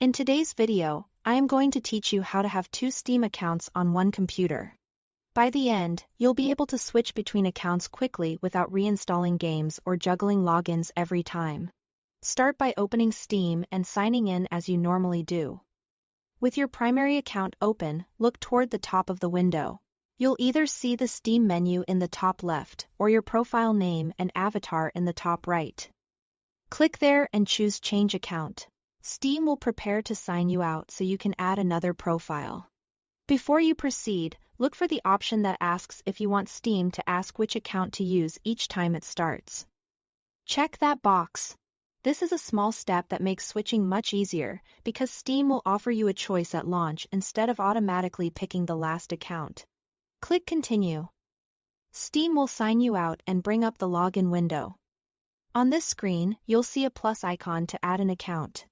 In today's video, I am going to teach you how to have two Steam accounts on one computer. By the end, you'll be able to switch between accounts quickly without reinstalling games or juggling logins every time. Start by opening Steam and signing in as you normally do. With your primary account open, look toward the top of the window. You'll either see the Steam menu in the top left or your profile name and avatar in the top right. Click there and choose Change Account. Steam will prepare to sign you out so you can add another profile. Before you proceed, look for the option that asks if you want Steam to ask which account to use each time it starts. Check that box. This is a small step that makes switching much easier because Steam will offer you a choice at launch instead of automatically picking the last account. Click Continue. Steam will sign you out and bring up the login window. On this screen, you'll see a plus icon to add an account.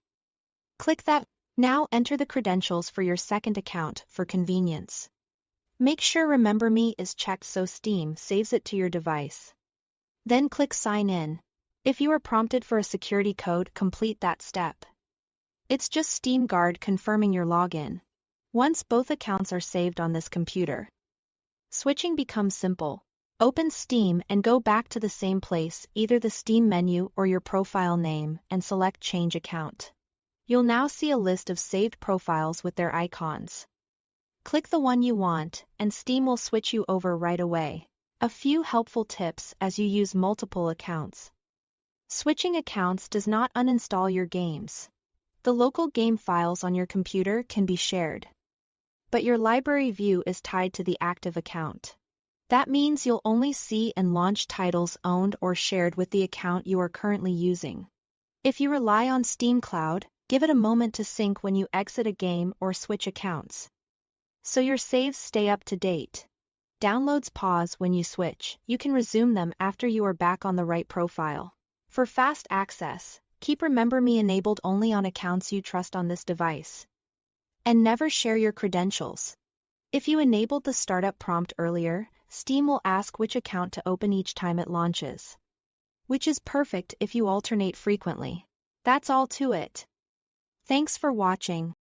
Click that. Now enter the credentials for your second account for convenience. Make sure Remember Me is checked so Steam saves it to your device. Then click Sign In. If you are prompted for a security code, complete that step. It's just Steam Guard confirming your login. Once both accounts are saved on this computer, switching becomes simple. Open Steam and go back to the same place, either the Steam menu or your profile name, and select Change Account. You'll now see a list of saved profiles with their icons. Click the one you want, and Steam will switch you over right away. A few helpful tips as you use multiple accounts. Switching accounts does not uninstall your games. The local game files on your computer can be shared, but your library view is tied to the active account. That means you'll only see and launch titles owned or shared with the account you are currently using. If you rely on Steam Cloud, give it a moment to sync when you exit a game or switch accounts, so your saves stay up to date. Downloads pause when you switch. You can resume them after you are back on the right profile. For fast access, keep Remember Me enabled only on accounts you trust on this device. And never share your credentials. If you enabled the startup prompt earlier, Steam will ask which account to open each time it launches, which is perfect if you alternate frequently. That's all to it. Thanks for watching.